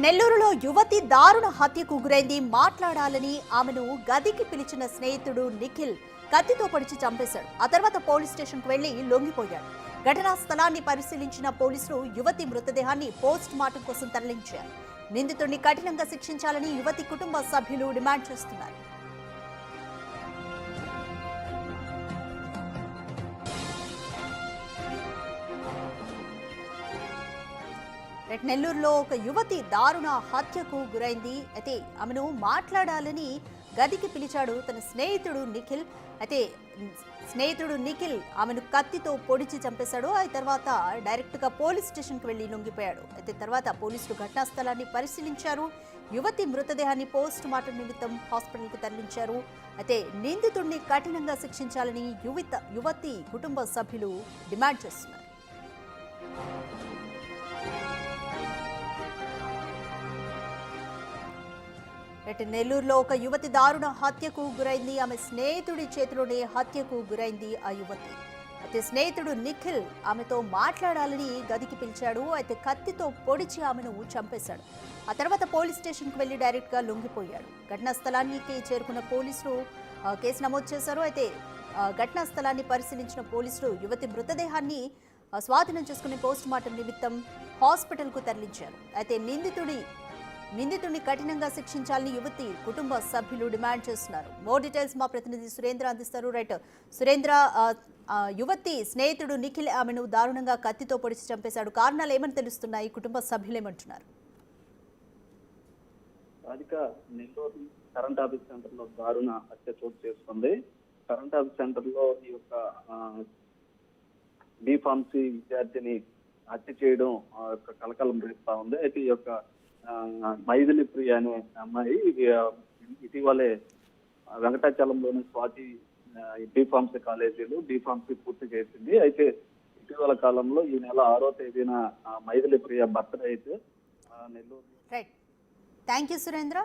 నెల్లూరులో యువతి దారుణ హత్యకు గురైంది. మాట్లాడాలని ఆమెను గదికి పిలిచిన స్నేహితుడు నిఖిల్ కత్తితో పొడిచి చంపేశాడు. ఆ తర్వాత పోలీస్ స్టేషన్కు వెళ్లి లొంగిపోయాడు. ఘటనా స్థలాన్ని పరిశీలించిన పోలీసులు యువతి మృతదేహాన్ని పోస్ట్ మార్టం కోసం తరలించారు. నిందితుడిని కఠినంగా శిక్షించాలని యువతి కుటుంబ సభ్యులు డిమాండ్ చేస్తున్నారు. నెల్లూరులో ఒక యువతి దారుణ హత్యకు గురైంది. అయితే ఆమెను మాట్లాడాలని గదికి పిలిచాడు తన స్నేహితుడు నిఖిల్. అయితే స్నేహితుడు నిఖిల్ ఆమెను కత్తితో పొడిచి చంపేశాడు. ఆ తర్వాత డైరెక్ట్ గా పోలీస్ స్టేషన్ కు వెళ్లి లొంగిపోయాడు. అయితే తర్వాత పోలీసులు ఘటనా స్థలాన్ని పరిశీలించారు. యువతి మృతదేహాన్ని పోస్ట్ మార్టం నిమిత్తం హాస్పిటల్ కు తరలించారు. అయితే నిందితుడిని కఠినంగా శిక్షించాలని యువతి కుటుంబ సభ్యులు డిమాండ్ చేస్తున్నారు. నెల్లూరులో ఒక యువతి దారుణ హత్యకు గురైంది. ఆమె స్నేహితుడి చేతిలోనే హత్యకు గురైంది ఆ యువతి. అయితే స్నేహితుడు నిఖిల్ ఆమెతో మాట్లాడాలని గదికి పిలిచాడు. అయితే కత్తితో పొడిచి ఆమెను చంపేశాడు. ఆ తర్వాత పోలీస్ స్టేషన్కి వెళ్లి డైరెక్ట్ గా లొంగిపోయాడు. ఘటనా స్థలానికి చేరుకున్న పోలీసులు కేసు నమోదు చేశారు. అయితే ఘటనా స్థలాన్ని పరిశీలించిన పోలీసులు యువతి మృతదేహాన్ని స్వాధీనం చేసుకుని పోస్ట్ మార్టం నిమిత్తం హాస్పిటల్ కు తరలించారు. అయితే నిందితుడిని కఠినంగా శిక్షించాలని యువతి కుటుంబ సభ్యులు డిమాండ్ చేస్తున్నారు. మోర్ డీటెయిల్స్ మా ప్రతినిధి సురేంద్ర అందిస్తారు. రైట్ సురేంద్ర, యువతి స్నేహితుడు నిఖిల్ ఆమెను దారుణంగా కత్తితో పొడిచి చంపేశాడు. కారణాలు ఏమని తెలుస్తున్నాయి? కుటుంబ సభ్యులు ఏమంటున్నారు? నెల్లూరు కరెంట్ ఆఫీస్ సెంటర్ లో దారుణ హత్య చోటు చేసుకుంది. కరెంట్ ఆఫీస్ సెంటర్ లో ఈ యొక్క బీఫార్మసీ విద్యార్థిని హత్య చేయడం కలకలం రేపుతా ఉంది. అయితే ఈ యొక్క మైథిలి ప్రియ అనే అమ్మాయి ఇటీవలే వెంకటాచలంలోని స్వాతి బీఫార్మసీ కాలేజీలో బీఫార్మసీ పూర్తి చేసింది. అయితే ఇటీవల కాలంలో ఈ నెల 6వ తేదీన మైథిలి ప్రియ బర్త్డే అయితే నెల్లూరు. Thank you Surendra.